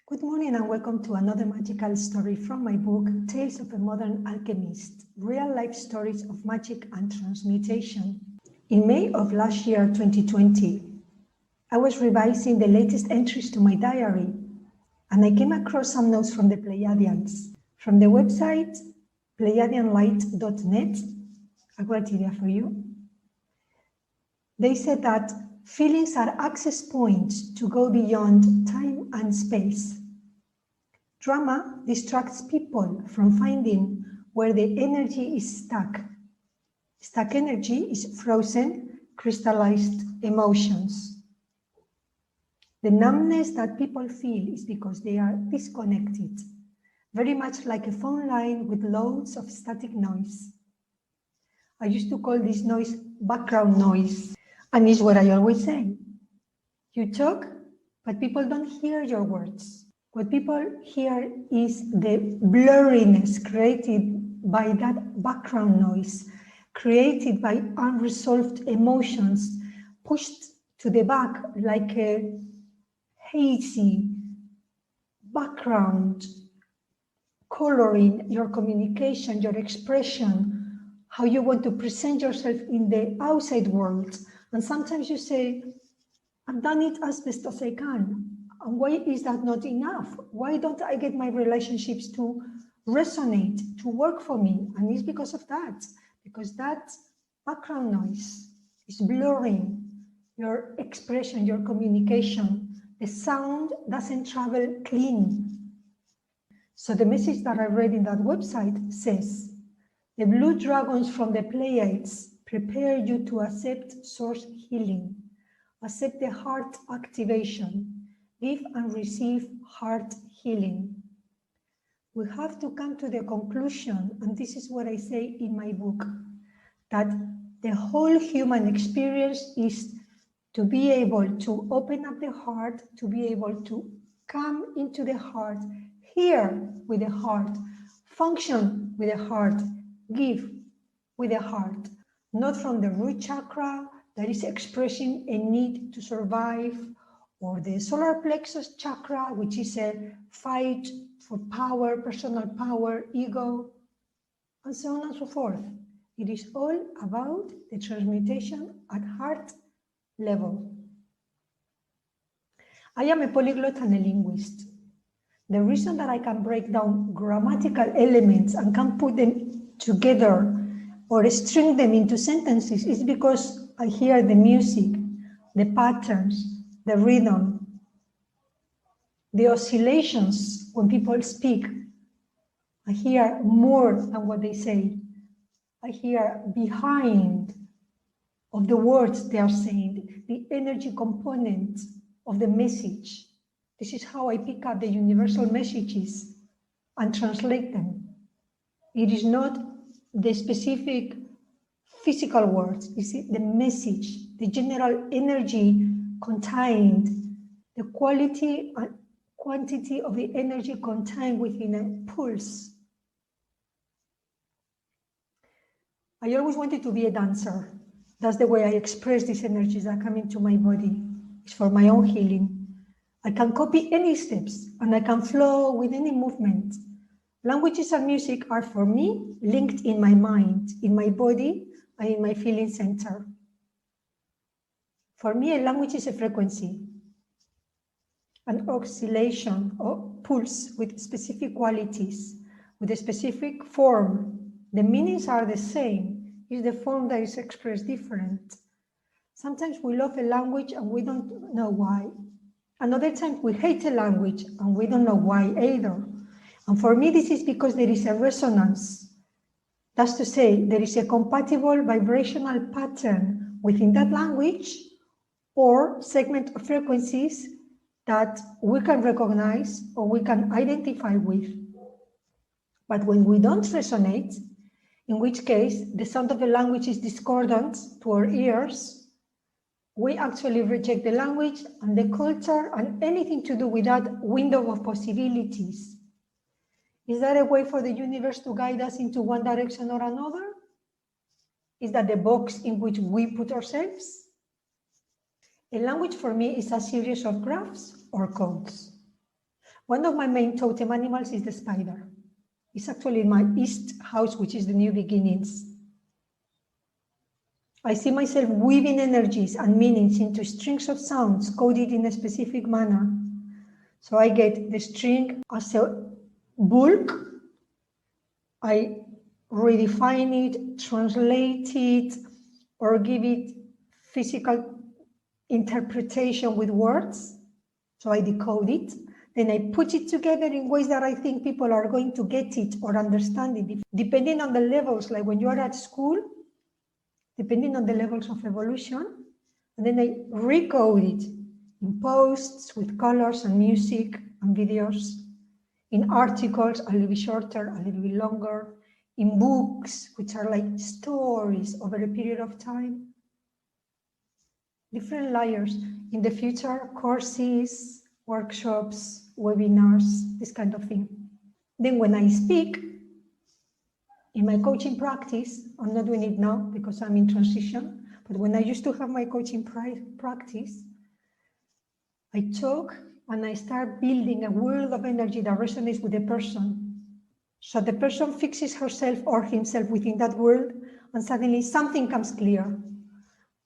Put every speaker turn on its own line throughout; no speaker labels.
Good morning and welcome to another magical story from my book, Tales of a Modern Alchemist, Real-Life Stories of Magic and Transmutation. In May of last year, 2020, I was revising the latest entries to my diary, and I came across some notes from the Pleiadians. From the website, pleiadianlight.net, a great idea for you. They said that feelings are access points to go beyond time and space. Drama distracts people from finding where the energy is stuck. Stuck energy is frozen, crystallized emotions. The numbness that people feel is because they are disconnected, very much like a phone line with loads of static noise. I used to call this noise background noise. And it's what I always say. You talk, but people don't hear your words. What people hear is the blurriness created by that background noise, created by unresolved emotions, pushed to the back like a hazy background, coloring your communication, your expression, how you want to present yourself in the outside world. And sometimes you say, I've done it as best as I can. And why is that not enough? Why don't I get my relationships to resonate, to work for me? And it's because of that, because that background noise is blurring your expression, your communication. The sound doesn't travel clean. So the message that I read in that website says, the blue dragons from the Pleiades prepare you to accept source healing, accept the heart activation, give and receive heart healing. We have to come to the conclusion, and this is what I say in my book, that the whole human experience is to be able to open up the heart, to be able to come into the heart, hear with the heart, function with the heart, give with the heart. Not from the root chakra that is expressing a need to survive, or the solar plexus chakra, which is a fight for power, personal power, ego, and so on and so forth. It is all about the transmutation at heart level. I am a polyglot and a linguist. The reason that I can break down grammatical elements and can put them together or string them into sentences is because I hear the music, the patterns, the rhythm, the oscillations when people speak. I hear more than what they say. I hear behind of the words they are saying, the energy component of the message. This is how I pick up the universal messages and translate them. It is not the specific physical words, it's the message, the general energy contained, the quality and quantity of the energy contained within a pulse. I always wanted to be a dancer. That's the way I express these energies that come into my body. It's for my own healing. I can copy any steps and I can flow with any movement. Languages and music are, for me, linked in my mind, in my body, and in my feeling center. For me, a language is a frequency, an oscillation or pulse with specific qualities, with a specific form. The meanings are the same, it's the form that is expressed different. Sometimes we love a language and we don't know why. Another time we hate a language and we don't know why either. And for me, this is because there is a resonance. That's to say, there is a compatible vibrational pattern within that language or segment of frequencies that we can recognize or we can identify with. But when we don't resonate, in which case the sound of the language is discordant to our ears, we actually reject the language and the culture and anything to do with that window of possibilities. Is that a way for the universe to guide us into one direction or another? Is that the box in which we put ourselves? A language for me is a series of graphs or codes. One of my main totem animals is the spider. It's actually in my east house, which is the new beginnings. I see myself weaving energies and meanings into strings of sounds coded in a specific manner. So I get the string as a bulk, I redefine it, translate it, or give it physical interpretation with words. So I decode it. Then I put it together in ways that I think people are going to get it or understand it, depending on the levels, like when you are at school, depending on the levels of evolution. And then I recode it in posts with colors and music and videos, in articles, a little bit shorter, a little bit longer, in books, which are like stories over a period of time. Different layers. In the future, courses, workshops, webinars, this kind of thing. Then when I speak, in my coaching practice, I'm not doing it now because I'm in transition, but when I used to have my coaching practice, I talk and I start building a world of energy that resonates with the person. So the person fixes herself or himself within that world, and suddenly something comes clear.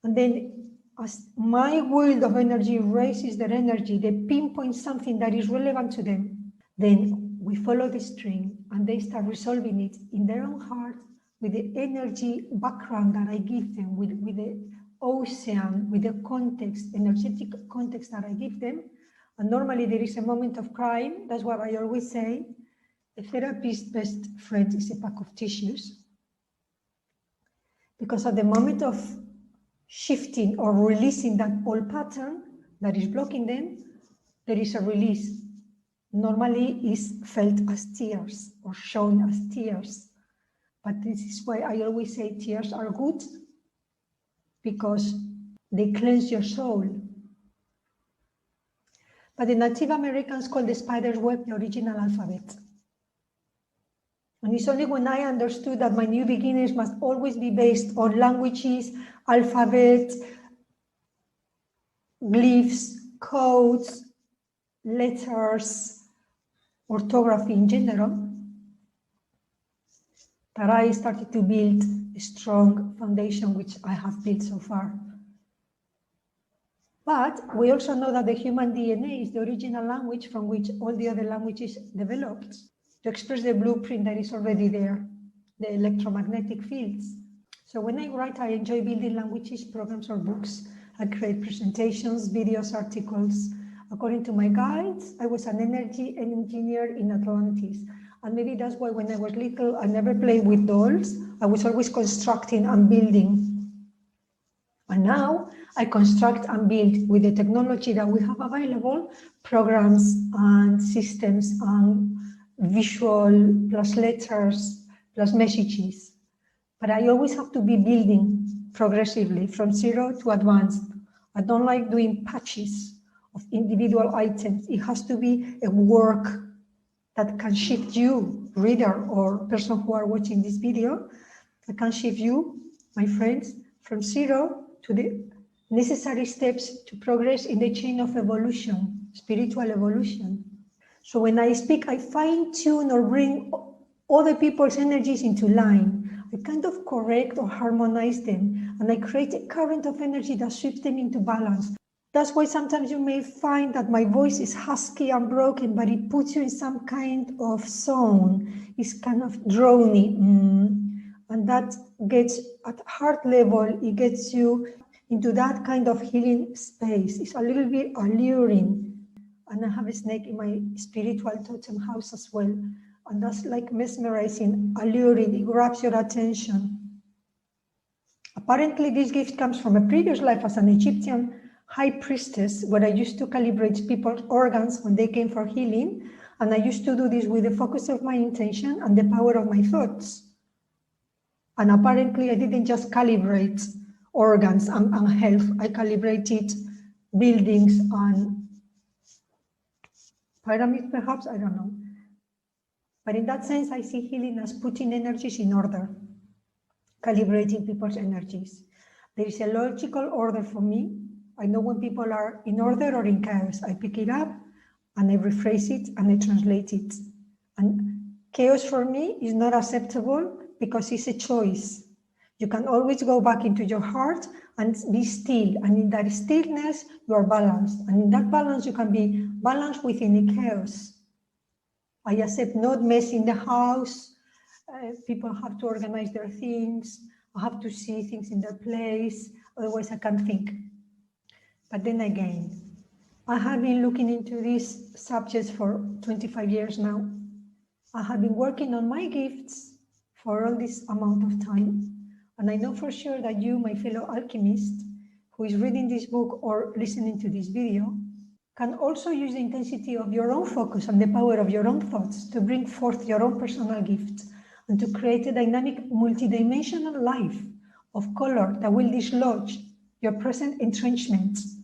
And then as my world of energy raises their energy, they pinpoint something that is relevant to them. Then we follow the string and they start resolving it in their own heart with the energy background that I give them, with the ocean, with the context, energetic context that I give them. And normally there is a moment of crying. That's what I always say. A therapist's best friend is a pack of tissues. Because at the moment of shifting or releasing that old pattern that is blocking them, there is a release. Normally is felt as tears or shown as tears. But this is why I always say tears are good, because they cleanse your soul. But the Native Americans call the spider's web the original alphabet. And it's only when I understood that my new beginnings must always be based on languages, alphabet, glyphs, codes, letters, orthography in general, that I started to build a strong foundation, which I have built so far. But we also know that the human DNA is the original language from which all the other languages developed to express the blueprint that is already there, the electromagnetic fields. So when I write, I enjoy building languages, programs, or books. I create presentations, videos, articles. According to my guides, I was an energy engineer in Atlantis. And maybe that's why when I was little, I never played with dolls. I was always constructing and building. And now I construct and build with the technology that we have available, programs and systems and visual plus letters plus messages. But I always have to be building progressively from zero to advanced. I don't like doing patches of individual items. It has to be a work that can shift you, reader or person who are watching this video, that can shift you, my friends, from zero to the necessary steps to progress in the chain of evolution, spiritual evolution. So when I speak, I fine-tune or bring other people's energies into line. I kind of correct or harmonize them, and I create a current of energy that sweeps them into balance. That's why sometimes you may find that my voice is husky and broken, but it puts you in some kind of zone. It's kind of drony. And that gets at heart level, it gets you into that kind of healing space. It's a little bit alluring. And I have a snake in my spiritual totem house as well. And that's like mesmerizing, alluring, it grabs your attention. Apparently this gift comes from a previous life as an Egyptian high priestess, where I used to calibrate people's organs when they came for healing. And I used to do this with the focus of my intention and the power of my thoughts. And apparently I didn't just calibrate organs and health, I calibrated buildings and pyramids perhaps, I don't know. But in that sense, I see healing as putting energies in order, calibrating people's energies. There is a logical order for me. I know when people are in order or in chaos. I pick it up and I rephrase it and I translate it. And chaos for me is not acceptable because it's a choice. You can always go back into your heart and be still. And in that stillness, you are balanced. And in that balance, you can be balanced within the chaos. I accept not mess in the house. People have to organize their things. I have to see things in their place. Otherwise, I can't think. But then again, I have been looking into these subjects for 25 years now. I have been working on my gifts for all this amount of time. And I know for sure that you, my fellow alchemist, who is reading this book or listening to this video, can also use the intensity of your own focus and the power of your own thoughts to bring forth your own personal gifts and to create a dynamic, multidimensional life of color that will dislodge your present entrenchments.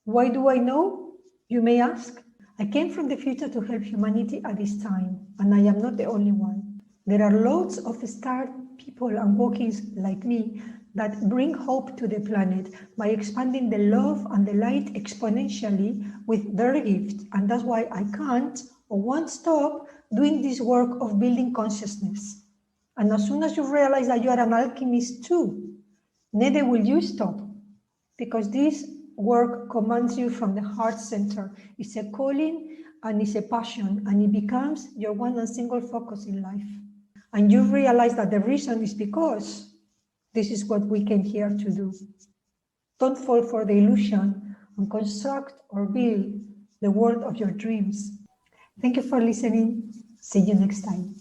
Why do I know? You may ask. I came from the future to help humanity at this time, and I am not the only one. There are loads of star people and walkings like me that bring hope to the planet by expanding the love and the light exponentially with their gift. And that's why I can't or won't stop doing this work of building consciousness. And as soon as you realize that you are an alchemist too, neither will you stop, because this work commands you from the heart center. It's a calling and it's a passion, and it becomes your one and single focus in life. And you realize that the reason is because this is what we came here to do. Don't fall for the illusion and construct or build the world of your dreams. Thank you for listening. See you next time.